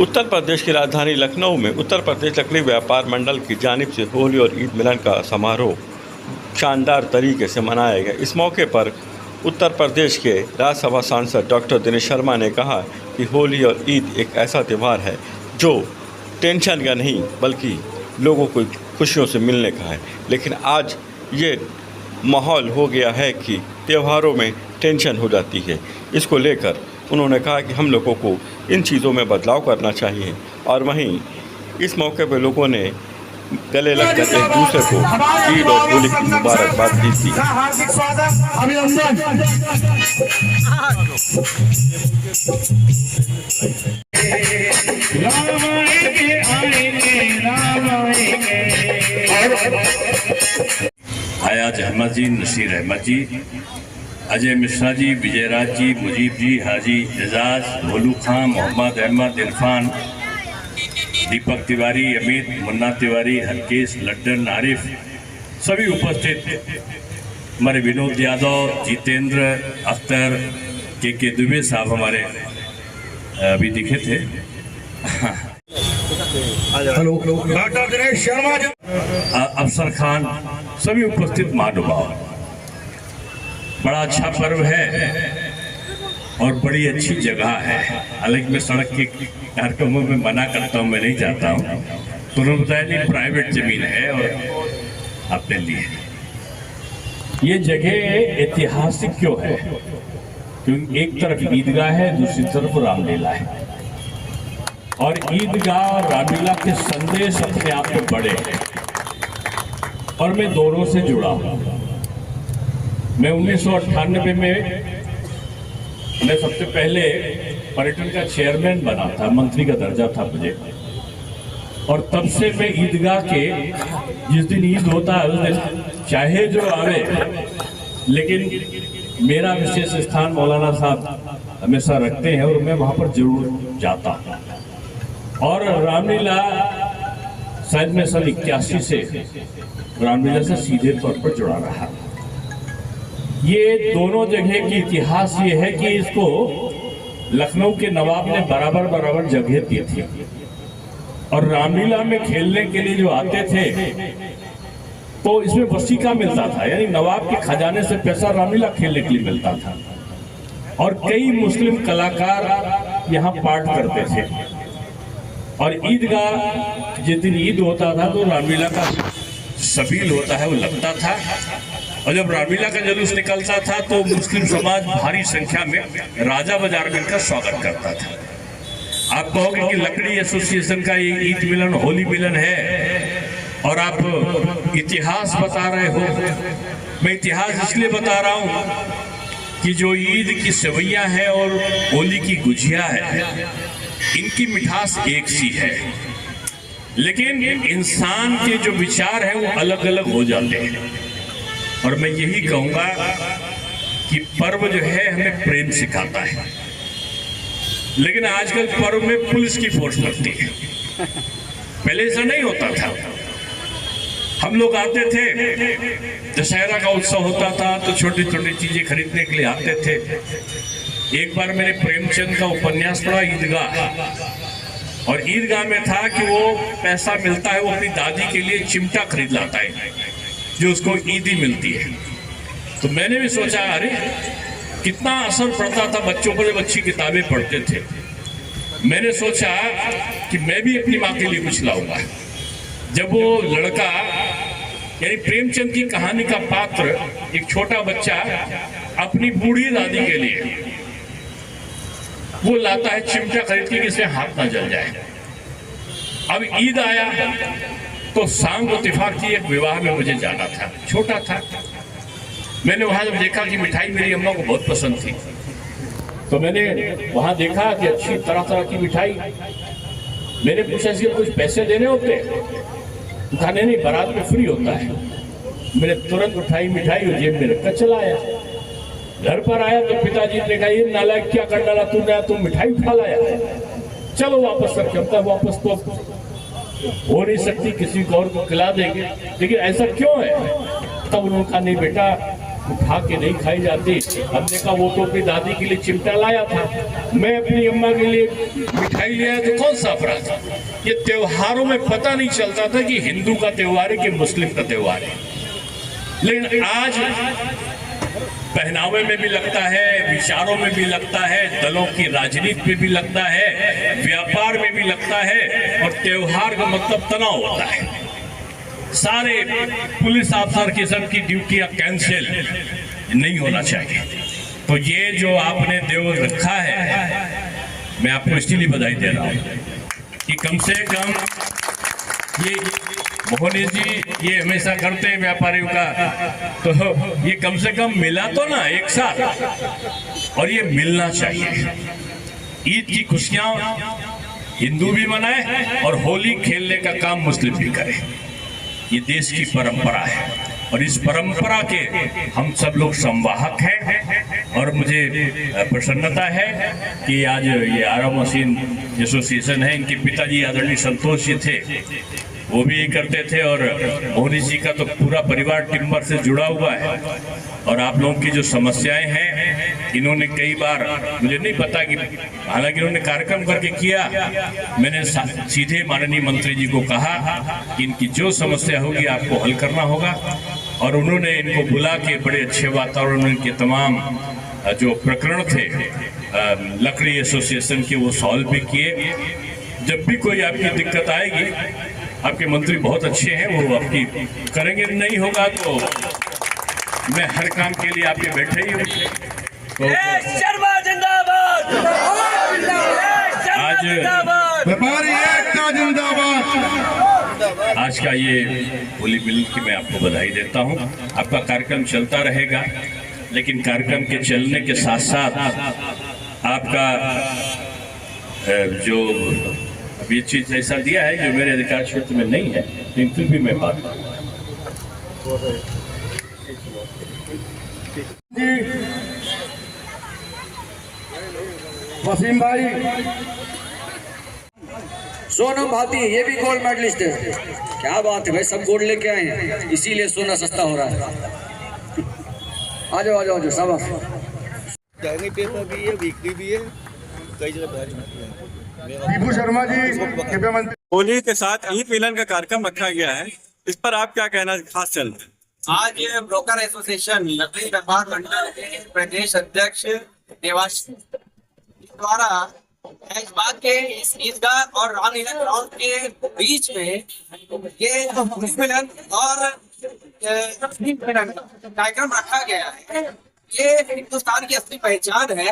उत्तर प्रदेश की राजधानी लखनऊ में उत्तर प्रदेश लकड़ी व्यापार मंडल की जानिब से होली और ईद मिलन का समारोह शानदार तरीके से मनाया गया। इस मौके पर उत्तर प्रदेश के राज्यसभा सांसद डॉक्टर दिनेश शर्मा ने कहा कि होली और ईद एक ऐसा त्यौहार है जो टेंशन का नहीं बल्कि लोगों को खुशियों से मिलने का है। लेकिन आज ये माहौल हो गया है कि त्योहारों में टेंशन हो जाती है। इसको लेकर उन्होंने कहा कि हम लोगों को इन चीज़ों में बदलाव करना चाहिए। और वहीं इस मौके पर लोगों ने गले लगकर एक दूसरे को ईद और होली की मुबारकबाद दी थी। हार्दिक स्वागत, अभिनंदन। हयाज अहमद जी, नसीर अहमद जी, अजय मिश्रा जी, विजयराज जी, मुजीब जी, हाजी एजाज, भोलू खां, मोहम्मद अहमद, इरफान, दीपक तिवारी, अमित, मुन्ना तिवारी, हरकेश, लड्डन, आरिफ, सभी उपस्थित, हमारे विनोद यादव, जितेंद्र, अख्तर, के दुबे साहब हमारे अभी दिखे थे। हेलो, डॉक्टर दिनेश शर्मा जी, अफसर खान, सभी उपस्थित महानुभाव। बड़ा अच्छा पर्व है और बड़ी अच्छी जगह है। हालांकि मैं सड़क के कार्यक्रमों में मना करता हूँ, मैं नहीं जाता हूँ। तो उन्होंने बताया नहीं, प्राइवेट जमीन है और आपने ली है। ये जगह ऐतिहासिक क्यों है? क्योंकि एक तरफ ईदगाह है, दूसरी तरफ रामलीला है। और ईदगाह और रामलीला के संदेश अपने आप में बड़े हैं और मैं दोनों से जुड़ा हूँ। मैं 1998 में मैं सबसे पहले पर्यटन का चेयरमैन बना था, मंत्री का दर्जा था मुझे। और तब से मैं ईदगाह के जिस दिन ईद होता है उस दिन चाहे जो आवे, लेकिन मेरा विशेष स्थान मौलाना साहब हमेशा रखते हैं और मैं वहाँ पर जरूर जाता हूँ। और रामलीला शायद मैं सन 81 से रामलीला से सीधे तौर पर जुड़ा रहा। ये दोनों जगह की इतिहास ये है कि इसको लखनऊ के नवाब ने बराबर जगह दी थी। और रामलीला में खेलने के लिए जो आते थे तो इसमें वसीका मिलता था, यानी नवाब के खजाने से पैसा रामलीला खेलने के लिए मिलता था। और कई मुस्लिम कलाकार यहाँ पाठ करते थे। और ईदगाह जिस दिन ईद होता था तो रामलीला का सबील होता है वो लगता था। और जब रामलीला का जुलूस निकलता था तो मुस्लिम समाज भारी संख्या में राजा बाजार में इनका स्वागत करता था। आप कहोगे कि लकड़ी एसोसिएशन का ये ईद मिलन होली मिलन है और आप इतिहास बता रहे हो। मैं इतिहास इसलिए बता रहा हूँ कि जो ईद की सेवैयाँ है और होली की गुजिया है, इनकी मिठास एक सी है, लेकिन इंसान के जो विचार है वो अलग अलग हो जाते हैं। और मैं यही कहूंगा कि पर्व जो है हमें प्रेम सिखाता है, लेकिन आजकल पर्व में पुलिस की फोर्स लगती है। पहले ऐसा नहीं होता था। हम लोग आते थे, दशहरा का उत्सव होता था तो छोटी छोटी चीजें खरीदने के लिए आते थे। एक बार मैंने प्रेमचंद का उपन्यास पढ़ा ईदगाह, और ईदगाह में था कि वो पैसा मिलता है, वो अपनी दादी के लिए चिमटा खरीद लाता है जो उसको ईदी मिलती है। तो मैंने भी सोचा अरे कितना असर पड़ता था बच्चों पर जब अच्छी किताबें पढ़ते थे। मैंने सोचा कि मैं भी अपनी माँ के लिए कुछ लाऊंगा। जब वो लड़का यानी प्रेमचंद की कहानी का पात्र एक छोटा बच्चा अपनी बूढ़ी दादी के लिए वो लाता है चिमटा खरीद के कि इससे हाथ ना जल जाए। अब ईद आया तो शाम को इत्तेफाक की एक विवाह में मुझे जाना था, छोटा था। मैंने वहां जब देखा कि मिठाई मेरी अम्मा को बहुत पसंद थी तो मैंने वहां देखा कि अच्छी तरह तरह की मिठाई। मैंने पूछा इसके कुछ पैसे देने होते? कहा नहीं, बारात में फ्री होता है। मैंने तुरंत उठाई मिठाई और जेब में रखकर चला आया। घर पर आया तो पिताजी ने कहा ये नालायक क्या कर डाला तूने, तुम मिठाई उठा लाया, चलो वापस करके। हम कहा वापस तो हो नहीं सकती, किसी को और को खिला देंगे, लेकिन ऐसा क्यों है? तब उन्होंने कहा नहीं बेटा, उठा के नहीं खाई जाती। हमने कहा वो तो अपनी दादी के लिए चिमटा लाया था, मैं अपनी अम्मा के लिए मिठाई ले आया, तो कौन सा अपराध था? ये त्योहारों में पता नहीं चलता था कि हिंदू का त्योहार है कि मुस्लिम का त्योहार है। लेकिन आज पहनावे में भी लगता है, विचारों में भी लगता है, दलों की राजनीति में भी लगता है, व्यापार में भी लगता है, और त्योहार का मतलब तनाव होता है। सारे पुलिस अफसर किस्म की ड्यूटियां कैंसिल नहीं होना चाहिए। तो ये जो आपने देव रखा है, मैं आपको इसलिए बधाई दे रहा हूं कि कम से कम ये मोहनी जी ये हमेशा करते हैं व्यापारियों का, तो ये कम से कम मिला तो ना एक साथ, और ये मिलना चाहिए। ईद की खुशियां हिंदू भी मनाए और होली खेलने का काम मुस्लिम भी करे। ये देश की परंपरा है और इस परंपरा के हम सब लोग संवाहक हैं। और मुझे प्रसन्नता है कि आज ये आरा मशीन एसोसिएशन है, इनके पिताजी आदरणीय संतोष जी थे, वो भी करते थे, और मोहनी जी का तो पूरा परिवार टिम्बर से जुड़ा हुआ है। और आप लोगों की जो समस्याएं हैं, इन्होंने कई बार, मुझे नहीं पता कि हालांकि इन्होंने कार्यक्रम करके किया, मैंने सीधे माननीय मंत्री जी को कहा कि इनकी जो समस्या होगी आपको हल करना होगा, और उन्होंने इनको बुला के बड़े अच्छे वातावरण में इनके तमाम जो प्रकरण थे लकड़ी एसोसिएशन के वो सॉल्व भी किए। जब भी कोई आपकी दिक्कत आएगी, आपके मंत्री बहुत अच्छे हैं, वो आपकी करेंगे, नहीं होगा तो मैं हर काम के लिए आपके बैठे ही हूँ। तो शर्मा जिंदाबाद, आज व्यापारी एकता जिंदाबाद। आज का ये होली मिलन की मैं आपको बधाई देता हूँ। आपका कार्यक्रम चलता रहेगा, लेकिन कार्यक्रम के चलने के साथ साथ आपका जो ये चीज ऐसा दिया है जो मेरे अधिकार क्षेत्र में नहीं है, लेकिन फिर भी मैं बात करूँगा। वसीम भाई, सोनम भाती ये भी गोल्ड मेडलिस्ट है। क्या बात है भाई, सब गोल्ड लेके आए हैं, इसीलिए सोना सस्ता हो रहा है। आ जाओ आ जाओ आ जाओ, शाबाश। दैनिक पेपर भी है, वीकली भी है, कई जगह। दीपू शर्मा जी कृपया मंत्री। होली के साथ ईद मिलन का कार्यक्रम रखा गया है, इस पर आप क्या कहना खास चल रहा है? आज ये ब्रोकर एसोसिएशन लकड़ी व्यापार मंडल के प्रदेश अध्यक्ष देवाशीष द्वारा इस बात के इस ईदगाह और रामलीला ग्राउंड के बीच में ये होली मिलन और ईद मिलन कार्यक्रम रखा गया है। ये हिंदुस्तान की असली पहचान है,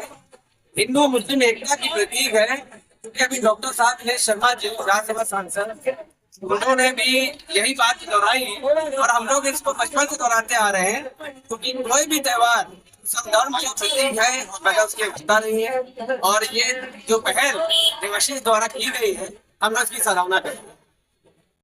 हिंदू मुस्लिम एकता की प्रतीक है। क्योंकि अभी डॉक्टर साहब ने शर्मा जी राज्यसभा सांसद, उन्होंने भी यही बात दोहराई और हम लोग इसको बचपन से दोहराते आ रहे हैं, क्योंकि कोई भी त्योहार सब धर्म का प्रतीक है और पहले उसकी एकता नहीं है। और ये जो पहल देवाशीष द्वारा की गई है, हम लोग इसकी सराहना करें।